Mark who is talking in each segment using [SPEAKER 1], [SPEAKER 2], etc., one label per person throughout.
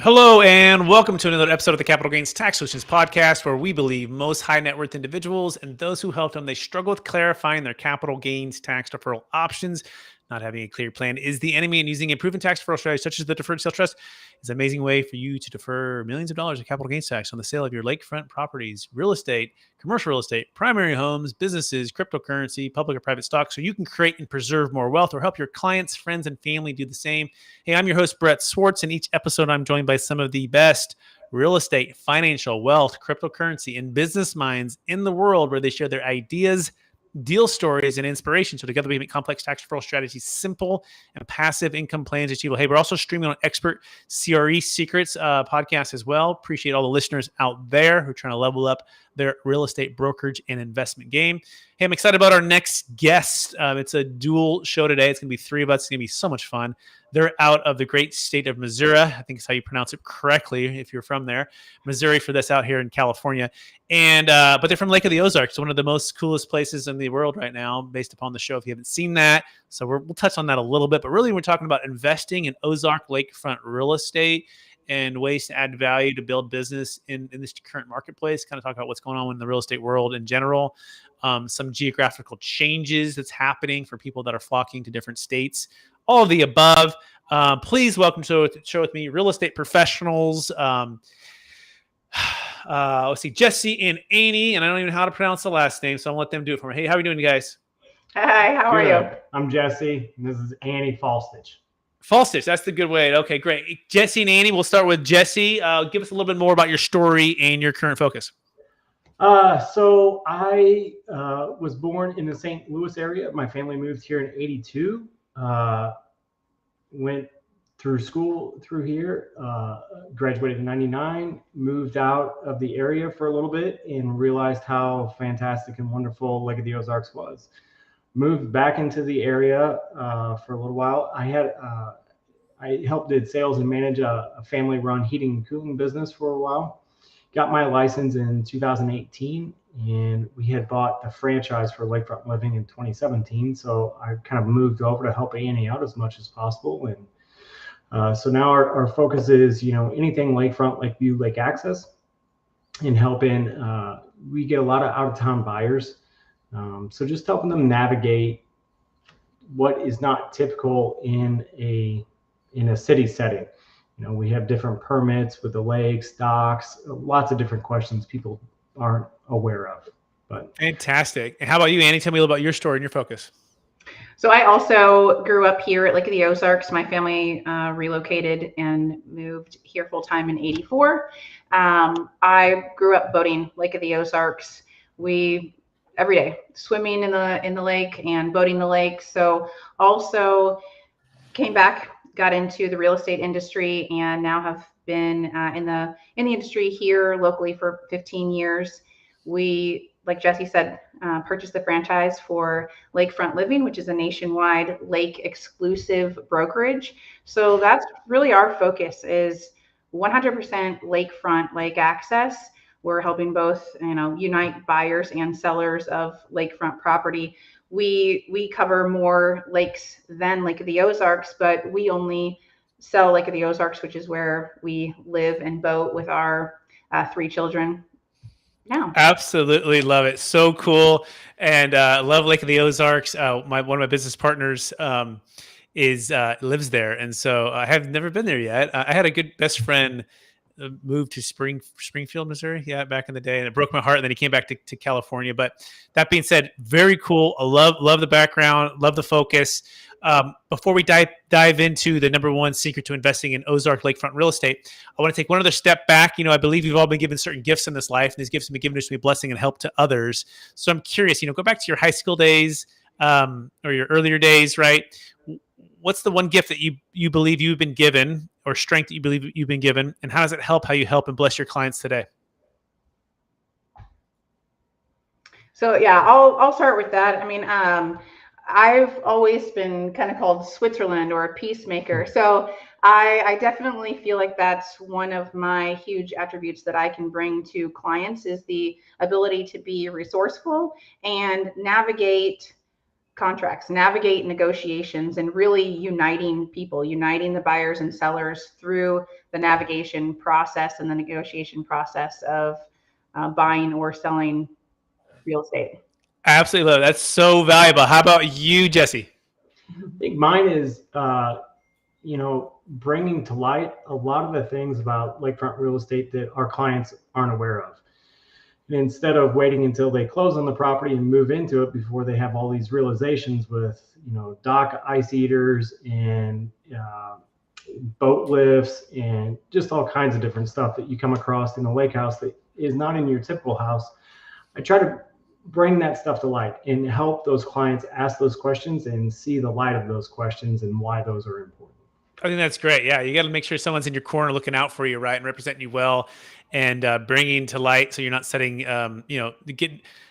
[SPEAKER 1] Hello and welcome to another episode of the Capital Gains Tax Solutions Podcast, where we believe most high net worth individuals and those who help them, they struggle with clarifying their capital gains tax deferral options. Not having a clear plan is the enemy, and using a proven tax deferral strategy such as the Deferred Sales Trust is an amazing way for you to defer millions of dollars of capital gains tax on the sale of your lakefront properties, real estate, commercial real estate, primary homes, businesses, cryptocurrency, public or private stocks, so you can create and preserve more wealth or help your clients, friends, and family do the same. Hey, I'm your host, Brett Swarts, and each episode I'm joined by some of the best real estate, financial, wealth, cryptocurrency, and business minds in the world, where they share their ideas, deal stories, and inspiration. So together we make complex tax deferral strategies simple and passive income plans achievable. Hey, we're also streaming on Expert CRE Secrets podcast as well. Appreciate all the listeners out there who are trying to level up their real estate brokerage and investment game. Hey, I'm excited about our next guest. It's a dual show today. It's going to be three of us. It's going to be so much fun. They're out of the great state of Missouri. I think it's how you pronounce it correctly if you're from there. Missouri for this, out here in California. And but they're from Lake of the Ozarks, one of the most coolest places in the world right now, based upon the show, if you haven't seen that. So we'll touch on that a little bit. But really, we're talking about investing in Ozark lakefront real estate and ways to add value to build business in this current marketplace. Kind of talk about what's going on in the real estate world in general. Some geographical changes that's happening for people that are flocking to different states. All of the above. Please welcome to the show with me, real estate professionals. Let's see, Jesse and Annie, and I don't even know how to pronounce the last name, so I'll let them do it for me. Hey, how are you doing, you guys?
[SPEAKER 2] Hi, how are you?
[SPEAKER 3] I'm Jesse, and this is Annie Faulstich.
[SPEAKER 1] Faulstich, that's the good way. Okay, great. Jesse and Annie, we'll start with Jesse. Give us a little bit more about your story and your current focus.
[SPEAKER 3] So I was born in the St. Louis area. My family moved here in '82. Went through school through here, graduated in '99, moved out of the area for a little bit and realized how fantastic and wonderful Lake of the Ozarks was. Moved back into the area for a little while. I helped did sales and manage a family-run heating and cooling business for a while. Got my license in 2018, and we had bought the franchise for Lakefront Living in 2017. So I kind of moved over to help Annie out as much as possible. And so now our focus is, anything lakefront, Lakeview, lake access, and helping. We get a lot of out-of-town buyers. So just helping them navigate what is not typical in a city setting. We have different permits with the lakes, docks, lots of different questions people aren't aware of. But
[SPEAKER 1] fantastic. And how about you, Annie? Tell me a little about your story and your focus.
[SPEAKER 2] So I also grew up here at Lake of the Ozarks. My family relocated and moved here full time in '84. I grew up boating Lake of the Ozarks. We every day swimming in the lake and boating the lake. So also came back, got into the real estate industry, and now have been in the industry here locally for 15 years. We, like Jesse said, purchased the franchise for Lakefront Living, which is a nationwide lake exclusive brokerage. So that's really our focus, is 100% lakefront, lake access. We're helping both, unite buyers and sellers of lakefront property. We cover more lakes than Lake of the Ozarks, but we only sell Lake of the Ozarks, which is where we live and boat with our 3 children now.
[SPEAKER 1] Absolutely love it. So cool. And love Lake of the Ozarks. One of my business partners lives there. And so I have never been there yet. I had a good best friend moved to Springfield, Missouri, back in the day, and it broke my heart. And then he came back to California. But that being said, very cool. I love the background, love the focus. Before we dive into the number one secret to investing in Ozark lakefront real estate, I want to take one other step back. I believe we've all been given certain gifts in this life, and these gifts have been given to us to be a blessing and help to others. So I'm curious, go back to your high school days or your earlier days, right? What's the one gift that you believe you've been given, or strength that you believe you've been given, and how does it help how you help and bless your clients today?
[SPEAKER 2] So yeah, I'll start with that. I've always been kind of called Switzerland or a peacemaker. So I definitely feel like that's one of my huge attributes that I can bring to clients, is the ability to be resourceful and navigate contracts, navigate negotiations, and really uniting people, uniting the buyers and sellers through the navigation process and the negotiation process of buying or selling real estate.
[SPEAKER 1] Absolutely love it. That's so valuable. How about you, Jesse?
[SPEAKER 3] I think mine is, bringing to light a lot of the things about lakefront real estate that our clients aren't aware of. And instead of waiting until they close on the property and move into it before they have all these realizations with, dock ice eaters and boat lifts and just all kinds of different stuff that you come across in a lake house that is not in your typical house, I try to bring that stuff to light and help those clients ask those questions and see the light of those questions and why those are important.
[SPEAKER 1] I think that's great. Yeah, you got to make sure someone's in your corner looking out for you, right, and representing you well, and bringing to light so you're not setting,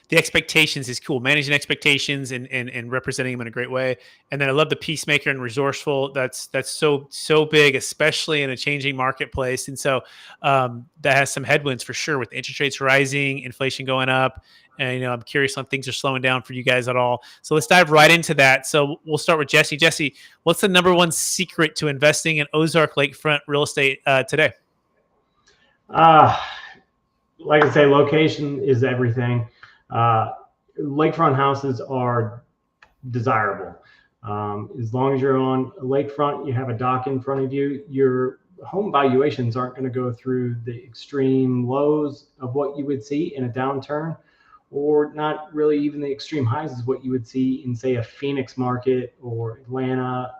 [SPEAKER 1] the expectations is cool. Managing expectations and representing them in a great way. And then I love the peacemaker and resourceful. That's so big, especially in a changing marketplace. And so that has some headwinds for sure with interest rates rising, inflation going up. And, I'm curious on things are slowing down for you guys at all. So let's dive right into that. So we'll start with Jesse. Jesse, what's the number one secret to investing in Ozark lakefront real estate today?
[SPEAKER 3] Like I say, location is everything. Lakefront houses are desirable. As long as you're on a lakefront, you have a dock in front of you, your home valuations aren't going to go through the extreme lows of what you would see in a downturn, or not really even the extreme highs is what you would see in, say, a Phoenix market or Atlanta,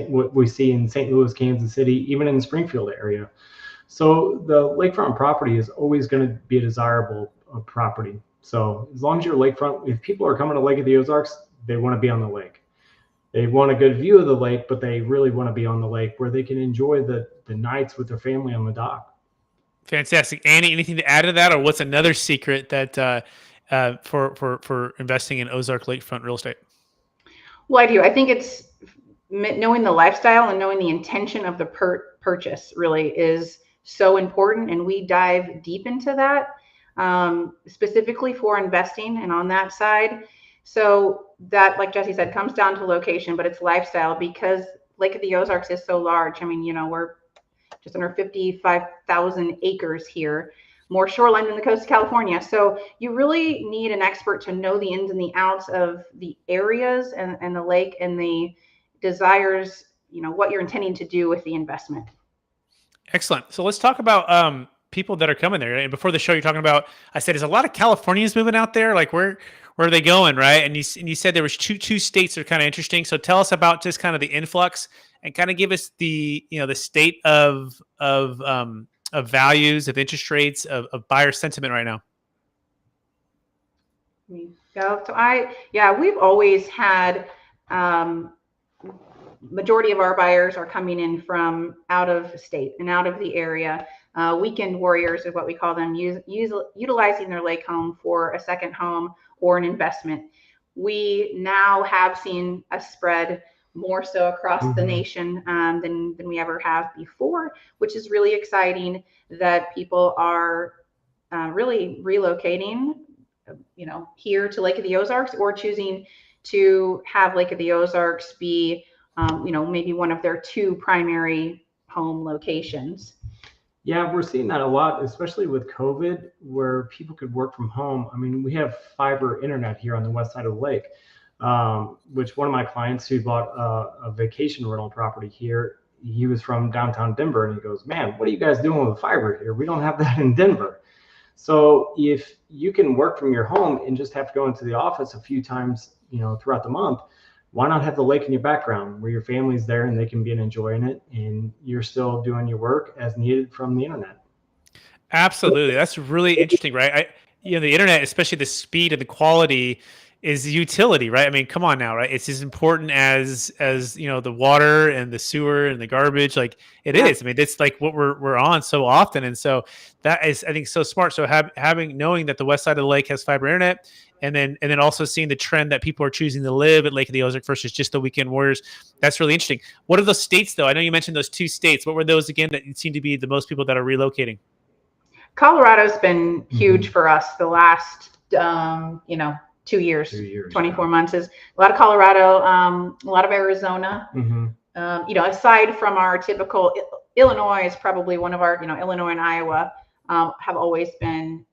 [SPEAKER 3] what we see in St. Louis, Kansas City, even in the Springfield area. So the lakefront property is always going to be a desirable property. So as long as you're lakefront, if people are coming to Lake of the Ozarks, they want to be on the lake. They want a good view of the lake, but they really want to be on the lake where they can enjoy the nights with their family on the dock.
[SPEAKER 1] Fantastic. Annie, anything to add to that, or what's another secret that for investing in Ozark lakefront real estate?
[SPEAKER 2] Well, I do. I think it's knowing the lifestyle and knowing the intention of the purchase really is so important. And we dive deep into that specifically for investing and on that side. So that, like Jesse said, comes down to location, but it's lifestyle because Lake of the Ozarks is so large. I mean, we're just under 55,000 acres here, more shoreline than the coast of California. So you really need an expert to know the ins and the outs of the areas and the lake and the desires, what you're intending to do with the investment. Excellent.
[SPEAKER 1] So let's talk about people that are coming there. And before the show, you're talking about, I said, there's a lot of Californians moving out there. Like where are they going, right? And you said there was two states that are kind of interesting. So tell us about just kind of the influx and kind of give us the state of values, of interest rates, of buyer sentiment right now.
[SPEAKER 2] So we've always had majority of our buyers are coming in from out of state and out of the area. Weekend warriors is what we call them, utilizing their lake home for a second home or an investment. We now have seen a spread more so across the nation than we ever have before, which is really exciting that people are really relocating, here to Lake of the Ozarks or choosing to have Lake of the Ozarks be, maybe one of their two primary home locations.
[SPEAKER 3] Yeah, we're seeing that a lot, especially with COVID, where people could work from home. I mean, we have fiber internet here on the west side of the lake, which one of my clients who bought a vacation rental property here, he was from downtown Denver, and he goes, "Man, what are you guys doing with fiber here? We don't have that in Denver." So if you can work from your home and just have to go into the office a few times, throughout the month, why not have the lake in your background where your family's there and they can be enjoying it and you're still doing your work as needed from the internet?
[SPEAKER 1] Absolutely. That's really interesting, right? The internet, especially the speed and the quality, is utility, right? I mean, come on now, right? It's as important as the water and the sewer and the garbage. Like it is. I mean, it's like what we're on so often, and so that is, I think, so smart. So knowing that the west side of the lake has fiber internet, and then also seeing the trend that people are choosing to live at Lake of the Ozark versus just the weekend warriors, that's really interesting. What are those states, though? I know you mentioned those two states. What were those again that seem to be the most people that are relocating?
[SPEAKER 2] Colorado's been huge for us the last, 2 years,
[SPEAKER 3] 2 years,
[SPEAKER 2] 24 months is a lot of Colorado, a lot of Arizona.
[SPEAKER 3] Mm-hmm.
[SPEAKER 2] Aside from our typical Illinois is probably one of our, Illinois and Iowa have always been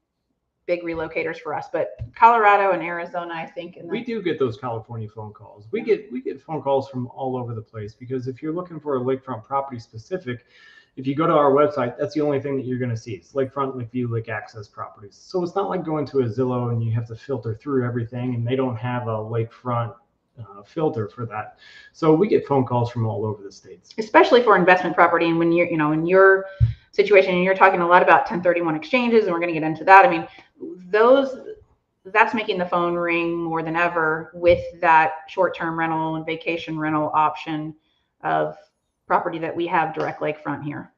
[SPEAKER 2] big relocators for us, but Colorado and Arizona, I think.
[SPEAKER 3] We do get those California phone calls. We get phone calls from all over the place, because if you're looking for a lakefront property specific, if you go to our website, that's the only thing that you're going to see. It's lakefront, lake view, lake access properties. So it's not like going to a Zillow and you have to filter through everything, and they don't have a lakefront filter for that. So we get phone calls from all over the states,
[SPEAKER 2] especially for investment property. And when you're, in your situation, and you're talking a lot about 1031 exchanges, and we're going to get into that. I mean, that's making the phone ring more than ever with that short-term rental and vacation rental option of property that we have direct lakefront here.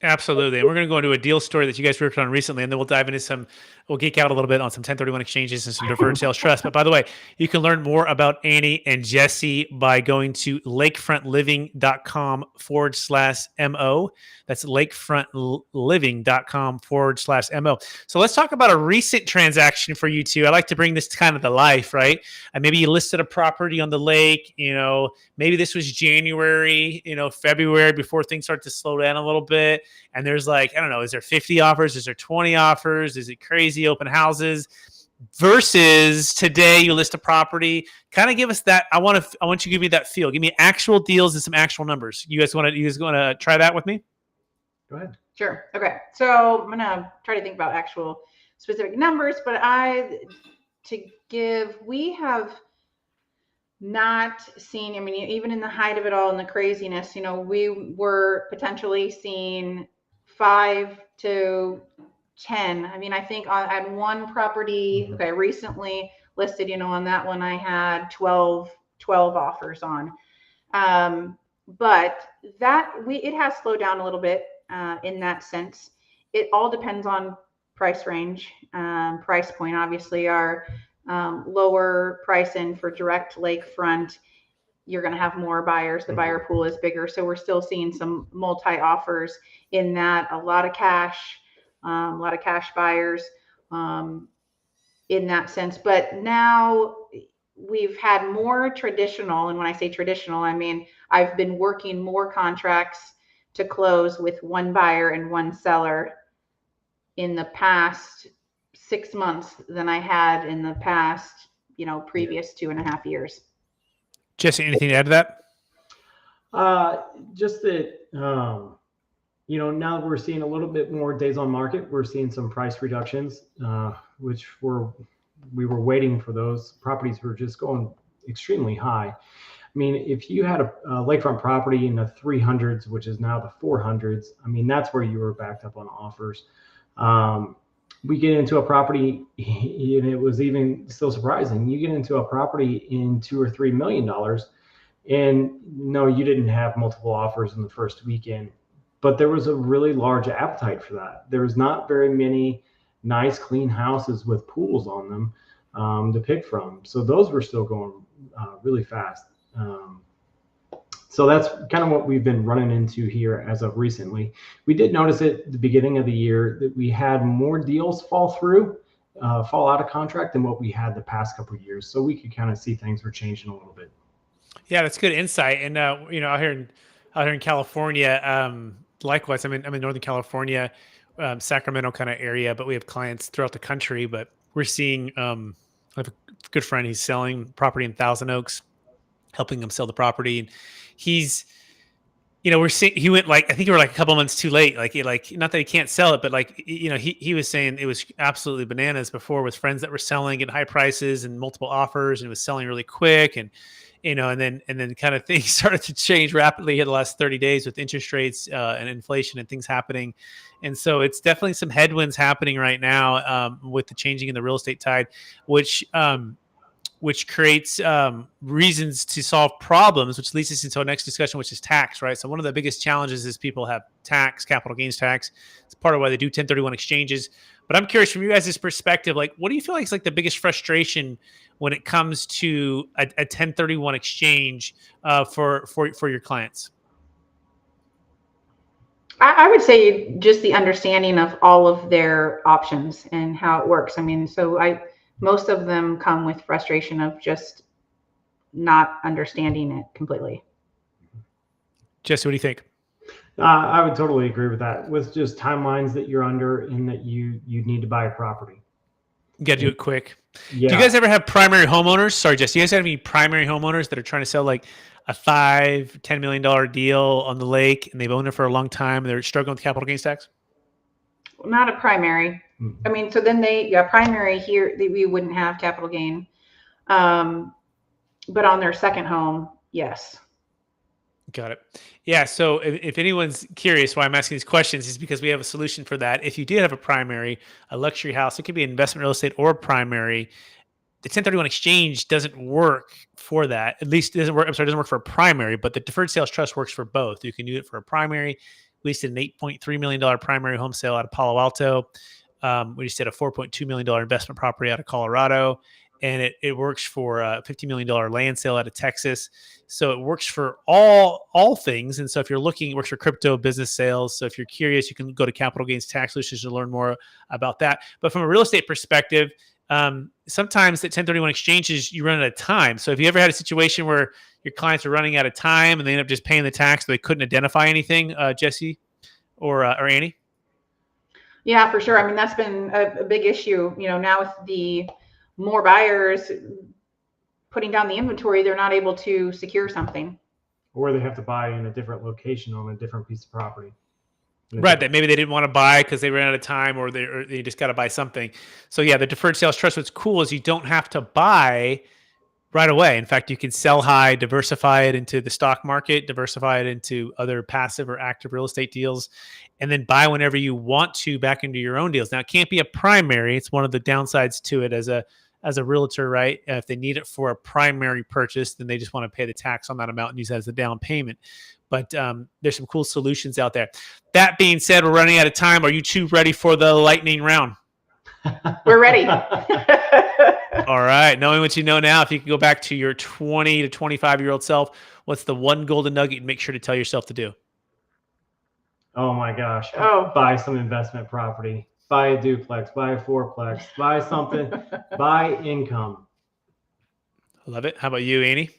[SPEAKER 1] Absolutely. And we're going to go into a deal story that you guys worked on recently, and then we'll dive into we'll geek out a little bit on some 1031 exchanges and some deferred sales trust. But by the way, you can learn more about Annie and Jesse by going to lakefrontliving.com/MO. That's lakefrontliving.com/MO. So let's talk about a recent transaction for you two. I like to bring this kind of to life, right? And maybe you listed a property on the lake, maybe this was January, February, before things start to slow down a little bit. And there's I don't know, is there 50 offers? Is there 20 offers? Is it crazy open houses? Versus today, you list a property. Kind of give us that. I want you to give me that feel. Give me actual deals and some actual numbers. You guys want to try that with me?
[SPEAKER 3] Go ahead.
[SPEAKER 2] Sure. Okay. So I'm gonna try to think about actual specific numbers, but we have not seen, even in the height of it all and the craziness, we were potentially seeing 5 to 10. I think I had one property, okay, recently listed, on that one I had 12 offers on. But it has slowed down a little bit in that sense. It all depends on price range, price point. Obviously, our lower price in for direct lakefront, you're going to have more buyers. The buyer pool is bigger. So we're still seeing some multi-offers in that, a lot of cash buyers in that sense. But now we've had more traditional, and when I say traditional, I mean I've been working more contracts to close with one buyer and one seller in the past 6 months than I had in the past, previous 2.5 years.
[SPEAKER 1] Jesse, anything to add to that?
[SPEAKER 3] Just that, now that we're seeing a little bit more days on market, we're seeing some price reductions, which we were waiting for. Those properties were just going extremely high. If you had a lakefront property in the 300s, which is now the 400s, that's where you were backed up on offers. We get into a property, and it was even still surprising. You get into a property in $2 or $3 million, and no, you didn't have multiple offers in the first weekend, but there was a really large appetite for that. There's not very many nice, clean houses with pools on them to pick from. So those were still going really fast. So that's kind of what we've been running into here as of recently. We did notice at the beginning of the year that we had more deals fall out of contract than what we had the past couple of years. So we could kind of see things were changing a little bit.
[SPEAKER 1] Yeah, that's good insight. And out here in California, likewise, I'm in Northern California, Sacramento kind of area, but we have clients throughout the country. But we're seeing, I have a good friend. He's selling property in Thousand Oaks, helping him sell the property, and he's, we're seeing he went I think we were a couple months too late. Not that he can't sell it, but he was saying it was absolutely bananas before with friends that were selling at high prices and multiple offers, and it was selling really quick, and and then kind of things started to change rapidly in the last 30 days with interest rates and inflation and things happening. And so it's definitely some headwinds happening right now with the changing in the real estate tide, which creates reasons to solve problems, which leads us into our next discussion, which is tax, right? So one of the biggest challenges is people have tax, capital gains tax. It's part of why they do 1031 exchanges. But I'm curious from you guys' perspective, what do you feel like is the biggest frustration when it comes to a 1031 exchange for your clients?
[SPEAKER 2] I would say just the understanding of all of their options and how it works. So most of them come with frustration of just not understanding it completely.
[SPEAKER 1] Jesse, what do you think?
[SPEAKER 3] I would totally agree with that. With just timelines that you're under and that you need to buy a property.
[SPEAKER 1] You got to do it quick.
[SPEAKER 3] Yeah.
[SPEAKER 1] Do you guys ever have primary homeowners? Sorry, Jesse. Do you guys have any primary homeowners that are trying to sell like a $5-10 million deal on the lake and they've owned it for a long time and they're struggling with capital gains tax?
[SPEAKER 2] Not a primary. I mean, so then primary here, we wouldn't have capital gain. But on their second home, yes.
[SPEAKER 1] Got it. Yeah. So if anyone's curious why I'm asking these questions is because we have a solution for that. If you did have a primary, a luxury house, it could be investment real estate or a primary. The 1031 exchange doesn't work for that. At least it doesn't work. It doesn't work for a primary, but the deferred sales trust works for both. You can do it for a primary. We just did an $8.3 million primary home sale out of Palo Alto. We just did a $4.2 million investment property out of Colorado. And it works for a $50 million land sale out of Texas. So it works for all things. And so if you're looking, it works for crypto business sales. So if you're curious, you can go to Capital Gains Tax Solutions to learn more about that. But from a real estate perspective, sometimes the 1031 exchanges, you run out of time. So if you ever had a situation where your clients are running out of time and they end up just paying the tax, so they couldn't identify anything, Jesse or Annie?
[SPEAKER 2] Yeah, for sure. I mean, that's been a big issue, now with the more buyers putting down the inventory, they're not able to secure something.
[SPEAKER 3] Or they have to buy in a different location on a different piece of property.
[SPEAKER 1] Right, that maybe they didn't want to buy because they ran out of time, or they just got to buy something. So yeah, the deferred sales trust, what's cool is you don't have to buy right away. In fact, you can sell high, diversify it into the stock market, diversify it into other passive or active real estate deals, and then buy whenever you want to back into your own deals. Now, it can't be a primary. It's one of the downsides to it as a realtor, right? If they need it for a primary purchase, then they just want to pay the tax on that amount and use that as a down payment. But there's some cool solutions out there. That being said, we're running out of time. Are you two ready for the lightning round?
[SPEAKER 2] We're ready.
[SPEAKER 1] All right. Knowing what you know now, if you can go back to your 20 to 25-year-old self, what's the one golden nugget you'd make sure to tell yourself to do?
[SPEAKER 3] Oh my gosh. Buy some investment property. Buy a duplex. Buy a fourplex. Buy something. Buy income.
[SPEAKER 1] I love it. How about you, Annie?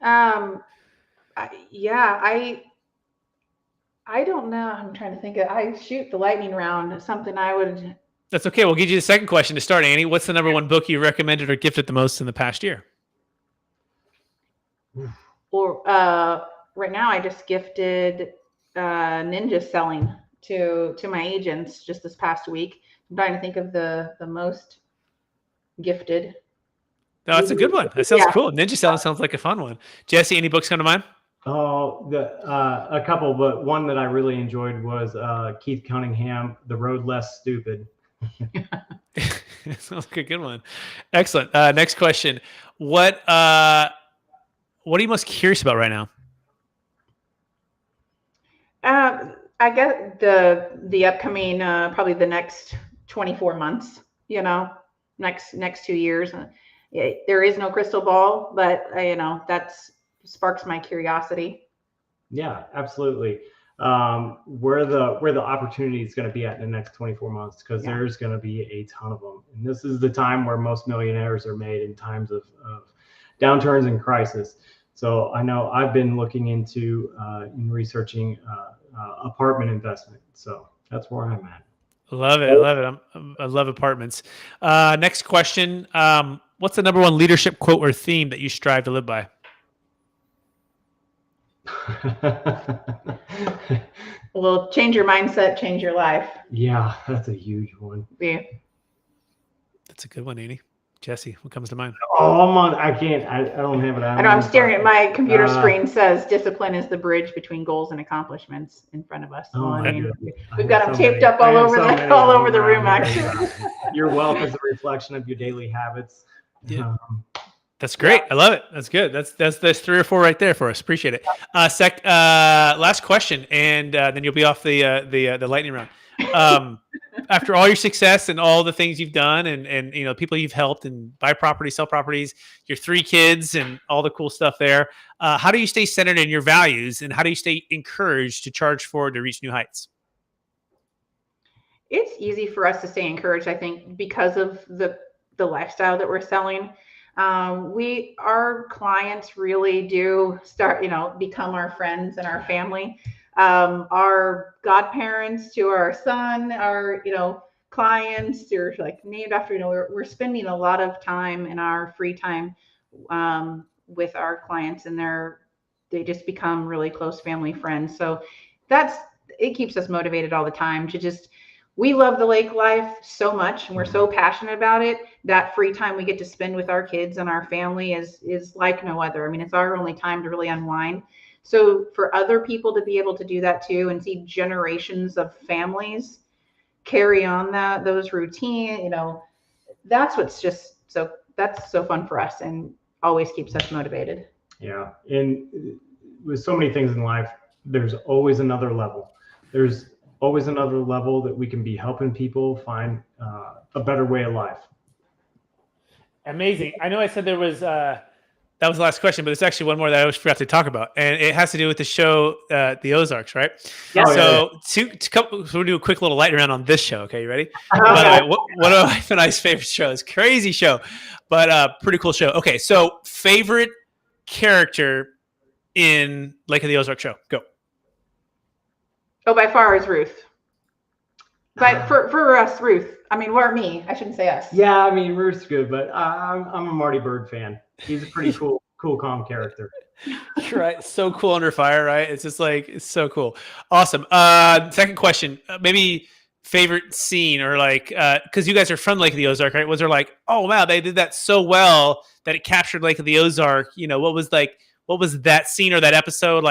[SPEAKER 2] I don't know. I'm trying to think of, the lightning round, something I would.
[SPEAKER 1] That's okay. We'll give you the second question to start, Annie. What's the number one book you recommended or gifted the most in the past year?
[SPEAKER 2] Or right now, I just gifted Ninja Selling to my agents just this past week. I'm trying to think of the most gifted.
[SPEAKER 1] No, that's a good one. That sounds cool. Ninja Selling sounds like a fun one. Jesse, any books come to mind?
[SPEAKER 3] Oh, a couple, but one that I really enjoyed was Keith Cunningham, The Road Less Stupid.
[SPEAKER 1] Sounds like a good one. Excellent. Next question. What are you most curious about right now?
[SPEAKER 2] I guess the upcoming probably the next 24 months. Next 2 years. There is no crystal ball, but that's sparks my curiosity.
[SPEAKER 3] Yeah, absolutely. Where the opportunity is going to be at in the next 24 months, because there's going to be a ton of them. And this is the time where most millionaires are made, in times of downturns and crisis. So I know I've been looking into and researching apartment investment. So that's where I'm at.
[SPEAKER 1] Love it. I love it. I love apartments. Next question. What's the number one leadership quote or theme that you strive to live by?
[SPEAKER 2] Well, change your mindset, change your life.
[SPEAKER 3] Yeah, that's a huge one.
[SPEAKER 2] Yeah.
[SPEAKER 1] That's a good one, Annie. Jesse, what comes to mind?
[SPEAKER 3] Oh, I can't. I don't have it.
[SPEAKER 2] I know I'm staring at my computer screen. Says discipline is the bridge between goals and accomplishments in front of us. We've got them taped up all over the room. Actually,
[SPEAKER 3] your wealth is a reflection of your daily habits.
[SPEAKER 1] Yeah. That's great. I love it. That's good. That's 3 or 4 right there for us. Appreciate it. Last question, and then you'll be off the lightning round. After all your success and all the things you've done, and people you've helped and buy properties, sell properties, your 3 kids, and all the cool stuff there, how do you stay centered in your values, and how do you stay encouraged to charge forward to reach new heights?
[SPEAKER 2] It's easy for us to stay encouraged, I think, because of the the lifestyle that we're selling. Our clients really do start, become our friends and our family. Our godparents to our son, our, clients are like named after, we're spending a lot of time in our free time with our clients, and they just become really close family friends. So it keeps us motivated all the time to we love the lake life so much, and we're so passionate about it. That free time we get to spend with our kids and our family is like no other. I mean, it's our only time to really unwind. So for other people to be able to do that too, and see generations of families carry on those routine, that's so fun for us and always keeps us motivated.
[SPEAKER 3] Yeah. And with so many things in life, there's always another level. There's always another level that we can be helping people find a better way of life.
[SPEAKER 1] Amazing. I know I said there was, that was the last question, but it's actually one more that I always forgot to talk about. And it has to do with the show, The Ozarks, right?
[SPEAKER 2] Yeah.
[SPEAKER 1] We'll do a quick little light round on this show. Okay. You ready? By the way, one of my wife and I's favorite shows, crazy show, but pretty cool show. Okay. So favorite character in Lake of the Ozark show, go.
[SPEAKER 2] Oh, by far is Ruth. But for us, Ruth. I mean, me. I shouldn't say us.
[SPEAKER 3] Yeah, I mean, Ruth's good, but I'm a Marty Bird fan. He's a pretty cool, calm character.
[SPEAKER 1] Right. So cool under fire, right? It's just like, it's so cool. Awesome. Second question, maybe favorite scene or because you guys are from Lake of the Ozark, right? Was there oh, wow, they did that so well that it captured Lake of the Ozark? What was that scene or that episode?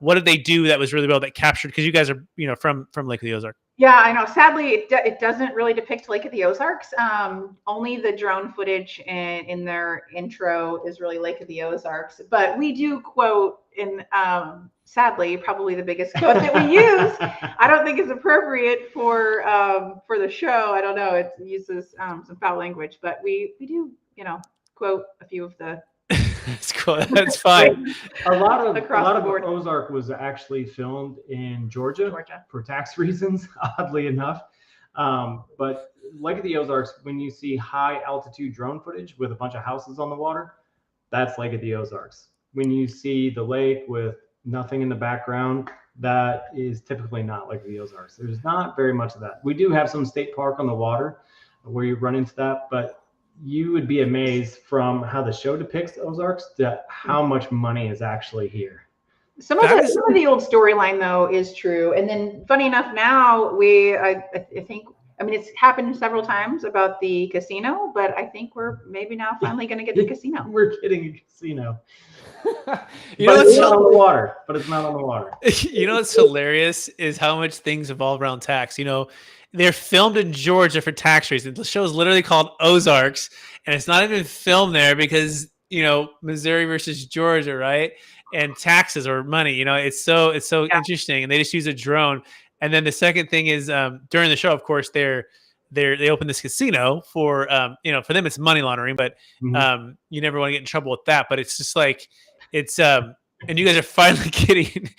[SPEAKER 1] What did they do that was really well that captured? Because you guys are, from Lake of the Ozark.
[SPEAKER 2] Yeah, I know. Sadly, it doesn't really depict Lake of the Ozarks. Only the drone footage in their intro is really Lake of the Ozarks. But we do quote in, sadly, probably the biggest quote that we use. I don't think it's appropriate for the show. I don't know. It uses some foul language, but we do, quote a few of the.
[SPEAKER 1] That's cool. That's fine.
[SPEAKER 3] A lot of Ozark was actually filmed in Georgia for tax reasons, oddly enough. But Lake of the Ozarks, when you see high altitude drone footage with a bunch of houses on the water, that's Lake of the Ozarks. When you see the lake with nothing in the background, that is typically not Lake of the Ozarks. There's not very much of that. We do have some state park on the water where you run into that, but you would be amazed from how the show depicts Ozarks to how much money is actually here.
[SPEAKER 2] Some of the old storyline though is true, and then funny enough, now I think it's happened several times about the casino, but I think we're maybe now finally going to get the casino.
[SPEAKER 3] We're getting a casino.
[SPEAKER 1] It's
[SPEAKER 3] not on the water. But it's not on the water.
[SPEAKER 1] What's hilarious is how much things evolve around tax. They're filmed in Georgia for tax reasons. The show is literally called Ozarks, and it's not even filmed there because, Missouri versus Georgia, right? And taxes or money, it's so interesting. And they just use a drone. And then the second thing is during the show, of course, they open this casino for, for them, it's money laundering, but you never want to get in trouble with that. But it's just and you guys are finally getting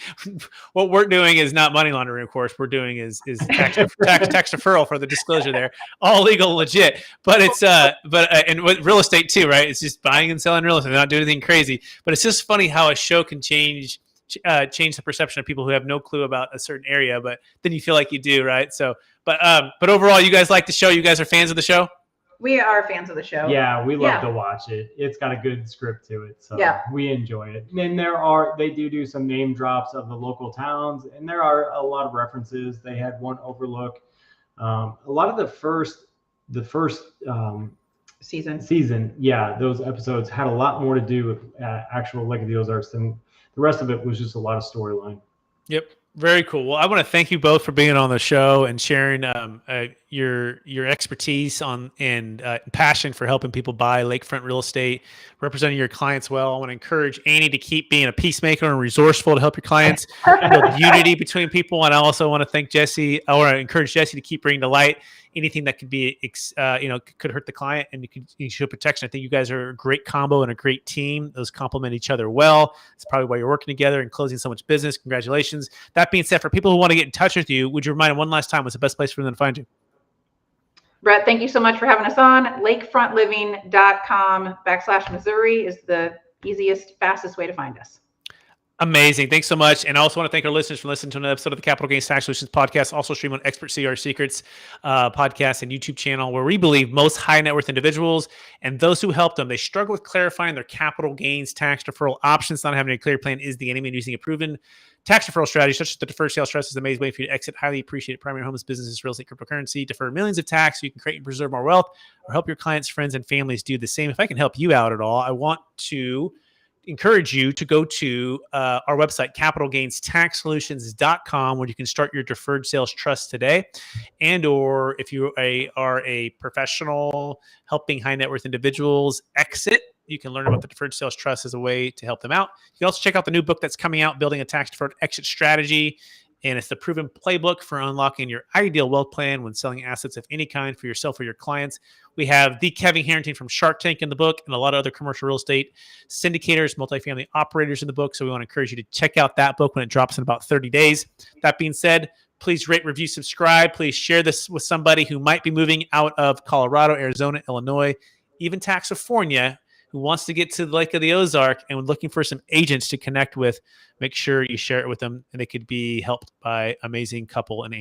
[SPEAKER 1] what we're doing is not money laundering, of course. We're doing is tax deferral for the disclosure there. All legal, legit. But it's and with real estate too, right? It's just buying and selling real estate. They're not doing anything crazy. But it's just funny how a show can change the perception of people who have no clue about a certain area, but then you feel like you do, right? So but overall, you guys like the show? You guys are fans of the show?
[SPEAKER 2] We are fans of the show.
[SPEAKER 3] Yeah, we love to watch it. It's got a good script to it, so we enjoy it. And they do some name drops of the local towns, and there are a lot of references. They had one overlook. A lot of the first season, those episodes had a lot more to do with actual Lake of the Ozarks than the rest of it was just a lot of storyline.
[SPEAKER 1] Yep. Very cool. Well, I want to thank you both for being on the show and sharing your expertise and passion for helping people buy lakefront real estate, representing your clients well. I want to encourage Annie to keep being a peacemaker and resourceful to help your clients build unity between people. And I also want to thank Jesse. I want to encourage Jesse to keep bringing to light anything that could be, could hurt the client, and you show protection. I think you guys are a great combo and a great team. Those complement each other well. It's probably why you're working together and closing so much business. Congratulations. That being said, for people who want to get in touch with you, would you remind them one last time what's the best place for them to find you?
[SPEAKER 2] Brett, thank you so much for having us on. lakefrontliving.com/Missouri is the easiest, fastest way to find us.
[SPEAKER 1] Amazing. Thanks so much. And I also want to thank our listeners for listening to another episode of the Capital Gains Tax Solutions podcast, also stream on Expert CRE Secrets podcast and YouTube channel, where we believe most high net worth individuals and those who help them, they struggle with clarifying their capital gains tax deferral options. Not having a clear plan is the enemy, and using a proven tax deferral strategy such as the Deferred Sales Trust is an amazing way for you to exit highly appreciated primary homes, businesses, real estate, cryptocurrency, defer millions of tax so you can create and preserve more wealth, or help your clients, friends, and families do the same. If I can help you out at all, I want to encourage you to go to our website, capitalgainstaxsolutions.com, where you can start your deferred sales trust today. And or if you are a professional helping high net worth individuals exit, you can learn about the deferred sales trust as a way to help them out. You can also check out the new book that's coming out, Building a Tax Deferred Exit Strategy. And it's the proven playbook for unlocking your ideal wealth plan when selling assets of any kind for yourself or your clients. We have the Kevin Harrington from Shark Tank in the book, and a lot of other commercial real estate syndicators, multifamily operators in the book. So we want to encourage you to check out that book when it drops in about 30 days. That being said, please rate, review, subscribe. Please share this with somebody who might be moving out of Colorado, Arizona, Illinois, even California, who wants to get to the Lake of the Ozark and looking for some agents to connect with. Make sure you share it with them, and they could be helped by amazing couple and